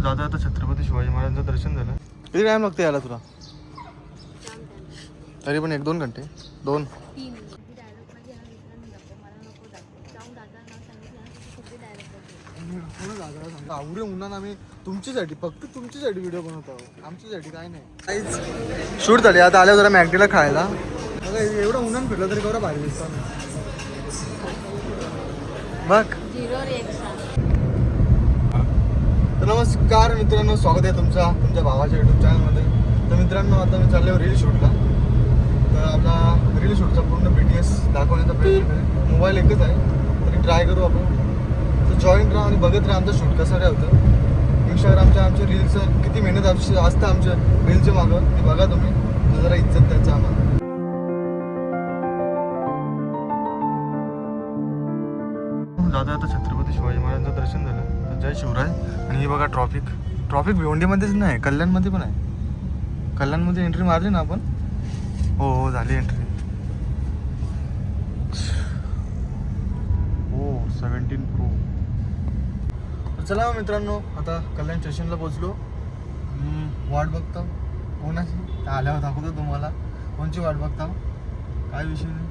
जाता आता छत्रपती शिवाजी महाराजांचं दर्शन झालं. किती टाइम लागते यायला तुला? तरी पण 1-2 घंटे. 2 आवरे उन्हानं आम्ही तुमच्यासाठी, फक्त तुमच्यासाठी व्हिडिओ बनवतो, आमच्यासाठी काय नाही. शूट झाली. आता आल्या जरा मॅगडीला खायला. बघा एवढं उन्हानं फिरलं तरी केवढा भारी दिसतो बघ. तर नमस्कार मित्रांनो, स्वागत आहे तुमच्या भावाच्या यूट्यूब चॅनलमध्ये. तर मित्रांनो, आता मी चाललो रील शूटला. तर आपला रील शूटचा पूर्ण BTS दाखवण्याचा प्रयत्न आहे. मोबाईल एकच आहे तरी ट्राय करू आपण. तर जॉईंट राहा आणि बघत राहा आमचं शूट कसं काय होतं. इंस्टाग्रामच्या आमच्या रील्सचं किती मेहनत असतं आमच्या रीलच्या मागं, ते बघा तुम्ही. जरा इज्जत द्यायचं आम्हाला. जाता आता छत्रपती शिवाजी महाराजांचं दर्शन झालं. तर जय शिवराय. आणि हे बघा ट्रॉफिक भिवंडीमध्येच नाही, कल्याणमध्ये पण आहे. कल्याणमध्ये एंट्री मारली ना आपण. हो झाली एंट्री. हो 17 Pro. तर चला मित्रांनो, आता कल्याण स्टेशनला पोचलो. वाट बघतो कोणाची, आल्यावर दाखवतो तुम्हाला कोणची वाट बघता. काय विषय नाही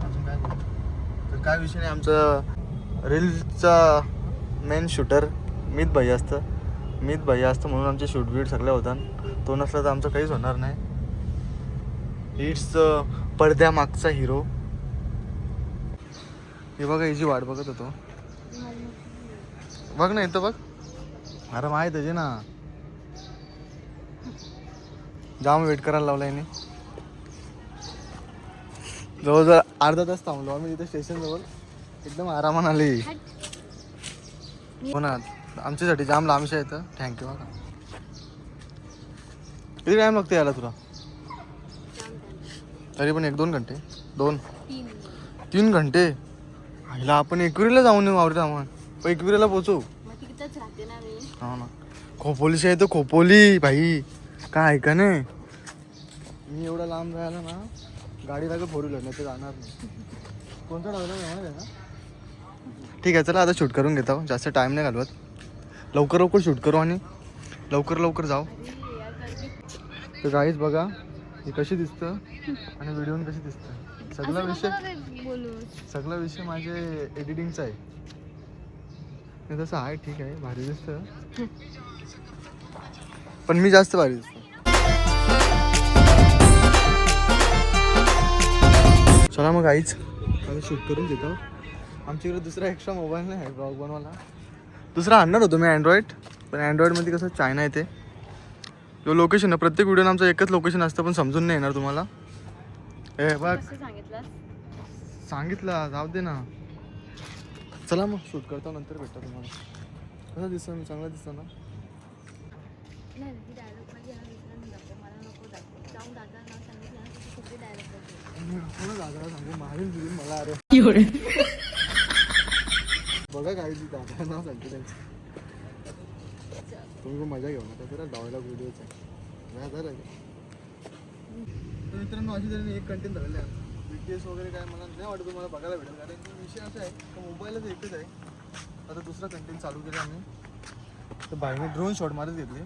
अजून काय बोलतो. तर काय विषय नाही, आमचं रीलचा मेन शूटर मित भाई असतं म्हणून आमचे शूट सगळे होतात. तो नसला तर आमचं काहीच होणार नाही. इट्स पडद्यामागचा हिरो. हे बघा, हिची वाट बघत होतो. बघ ना इथं बघ. अरे माहीत आहे ना, जाम वेट करायला लावला याने. जवळजवळ अर्धा तास थांबलो आम्ही तिथे स्टेशनजवळ. एकदम आरामानं आली. हो ना, आमच्यासाठी जाम लांबशा येतं. थँक्यू. बघा किती टाइम लागते यायला तुला? तरी पण 1-2 घंटे. 2-3 घंटे. आईला आपण एकविरीला जाऊन येऊ. आवडतं आम्हाला एकविरीला पोचू. हो ना, खोपोलीशी आहे तर खोपोली भाई. काय ऐका नाही, मी एवढा लांब जायला ना गाडी लागत 4 व्हीलर नाही तर जाणार नाही. कोणता डावला जाणार आहे ना. ठीक आहे, चला आता शूट करून घेतो. जास्त टाईम नाही घालवत. लवकर शूट करू आणि लवकर जाऊ. तर गाईज बघा हे कशी दिसतं आणि व्हिडिओ कशी दिसतं. सगळा विषय माझे एडिटिंगचा आहे. नाही तसं आहे, ठीक आहे, भारी दिसतं पण मी जास्त भारी दिसतो. चला मग गाईज आता शूट करून घेतो. आमच्याकडे दुसरा एक्स्ट्रा मोबाईल नाही आहे ब्लॉग बनवायला. दुसरा आणणार होतो मी अँड्रॉइड, पण अँड्रॉइडमध्ये कसं चायना येते. जो लोकेशन आहे, प्रत्येक व्हिडिओ आमचं एकच लोकेशन असतं, पण समजून नाही येणार तुम्हाला. हे बघ सांगितलं, जाऊ दे ना. चला मग शूट करतो, नंतर भेटतो तुम्हाला. कसं दिसतं मी? चांगला दिसतो ना. सांगू मला. अरे बघा काय दादा नाव सांगते त्यांचं. तुम्ही पण मजा घेऊ नका. जरा डायलॉग व्हिडिओचा तर मित्रांनो, अशी तरी एक कंटेंट झालेलं आहे. BTS वगैरे काय मला नाही वाटत तुम्हाला बघायला भेटेल, कारण विषय असा आहे की मोबाईलच एकच आहे. आता दुसरा कंटेंट चालू केला आम्ही. तर बाईने ड्रोन शॉट मारत घेतले.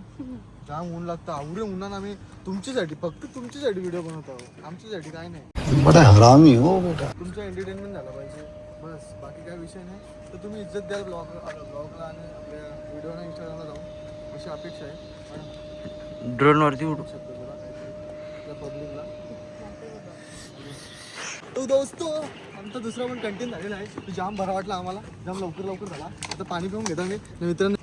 जाम ऊन लागतं. आवरे उन्हानं आम्ही तुमच्यासाठी, फक्त तुमच्यासाठी व्हिडिओ बनवतो, आमच्यासाठी काय नाही. बडा हरामी हो बेटा. तुमचं एंटरटेनमेंट झालं पाहिजे बस, बाकी काय विषय नाही. तर तुम्ही इज्जत द्याल ब्लॉगला आणि आपल्या व्हिडिओला इंस्टाग्रामला जाऊन, अशी अपेक्षा आहे. ड्रोनवरती उठू शकतो तुला काहीतरी पब्लिकला. तो दोस्तो आमचा दुसरा पण कंटेंट झालेला आहे. तो जाम बरा वाटला आम्हाला, जाम लवकर झाला. आता पाणी पिऊन घेतो मी. मित्रांनो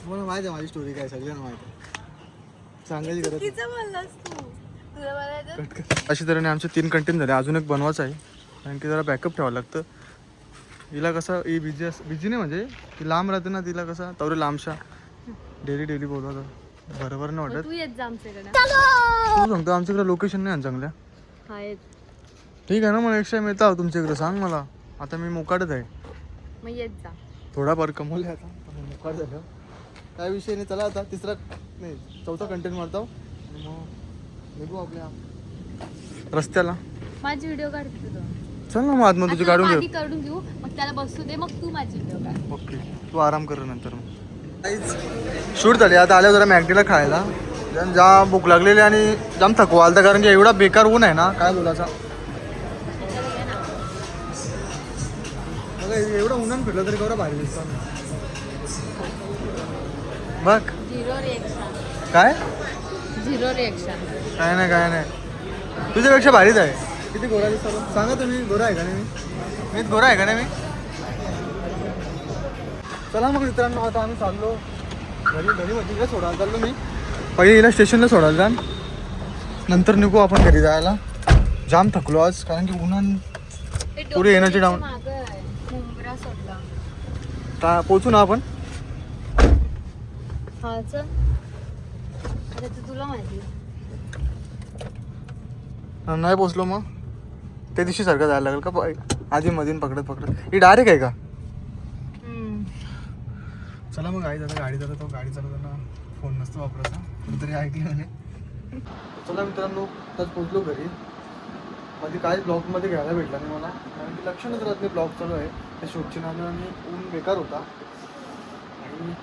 मला माहिती आहे माझी स्टोरी काय, सगळ्यांना माहिती आहे, सांगायची गरज. अशी तऱ्हेने आमचे 3 कंटेंट झाले. अजून एक बनवायचं आहे, कारण की जरा बॅकअप ठेवावं लागतं. हिला कसं ही बिझी नाही, म्हणजे ती लांब राहते ना, तिला कसं तेवढे लांबशा डेली बोलवतं बरोबर नाही वाटत. तू सांगतो आमच्याकडे लोकेशन नाही चांगल्या. ठीक आहे ना, मग नेक्स्ट टाइम येतो तुमच्याकडे. सांग मला, आता मी मोकाटच आहे. थोडाफार कमवले आता, मोकाट झालं काय विषय नाही. चला आता चौथा कंटेंट मारतो आणि मग निघू आपल्या रस्त्याला. माझी व्हिडिओ काढते तुझं. चल ना मग आतमध्ये तुझी काढून आधी घेऊ. काढून घेऊ मग त्याला बसू दे मग तू माझी व्हिडिओ काढ. ओके तू आराम कर नंतर मग. शूट झाली आता आल्या जरा मॅगडीला खायला. जाम भूक लागलेली आणि जाम थकवा आलता कारण की एवढा बेकार ऊन आहे ना काय बोलायचा. बघा एवढं उन्हान फिरलं तरी केवढा भारी दिसतो. बघ 0 रिएक्शन. काय 0 रिएक्शन. काय नाही तुझ्यापेक्षा भारीच आहे. किती गोरा दिसतो सांगा तुम्ही. गोरा आहे का नाही मी गोरा आहे का नाही मी. चला मग मित्रांनो आता आम्ही चाललो घरी मध्ये सोडायला चाललो मी. पहिले हिला स्टेशनला सोडायला जा नंतर निघू आपण घरी जायला. जाम थकलो आज कारण की उन्हान पुढे एनर्जी डाऊन. मुंब्रा सोडला. पोचू ना आपण. हा चल आता तुला माहिती नाही पोचलो मग त्या दिवशी सारखं जायला लागेल का आधी मधीन पकडत ही डायरेक्ट आहे का. चला मग गाडी चालवताना फोन नसतो वापरायचा तरी ऐकलं म्हणे. चला मित्रांनो आताच पोचलो घरी. मध्ये काय ब्लॉगमध्ये घ्यायला भेटला नाही मला कारण की लक्षणच राहत नाही ब्लॉग चालू आहे त्या शूटची नानं आणि ऊन बेकार होता आणि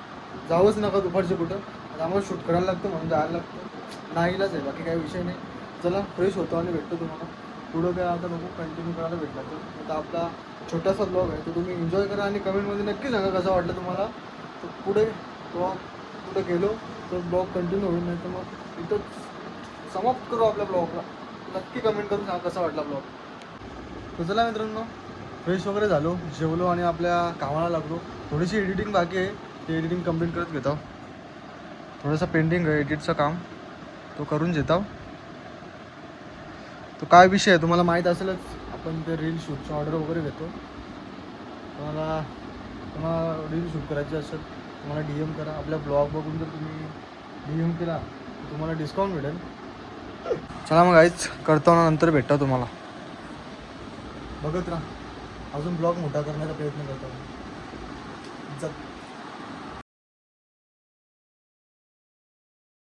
जावंच नका दुपारचे कुठं. आता आम्हाला शूट करायला लागतं म्हणून जायला लागतं. नाहीलाच आहे बाकी काही विषय नाही. चला फ्रेश होतो आणि भेटतो तुम्हाला पुढं काय आता बघू कंटिन्यू करायला भेटला तर. आता आपला छोटासा ब्लॉग आहे तो तुम्ही एन्जॉय करा आणि कमेंटमध्ये नक्की सांगा कसा वाटलं तुम्हाला. तर पुढे कुठं गेलो तर ब्लॉग कंटिन्यू होईल नाही तर मग इथं समाप्त करू आपल्या ब्लॉगला. नक्की कमेंट करून सांगा कसा वाटला ब्लॉग. तर चला मित्रांनो फ्रेश वगैरे झालो जेवलो आणि आपल्या कामाला लागलो. थोडीशी एडिटिंग बाकी आहे ते एडिटिंग कंप्लीट करत घेतो. थोडंसं पेंडिंग आहे एडिटचं काम तो करून घेतो. तो काय विषय आहे तुम्हाला माहीत असेलच. आपण ते रील शूटचं ऑर्डर वगैरे घेतो. तुम्हाला रील शूट करायची असेल तुम्हाला DM करा. आपल्या ब्लॉग बघून जर तुम्ही DM केला तर तुम्हाला डिस्काउंट मिळेल. चला मग आईच करतो ना नंतर भेटतो तुम्हाला. बघत राहा अजून ब्लॉग मोठा करण्याचा प्रयत्न करतो.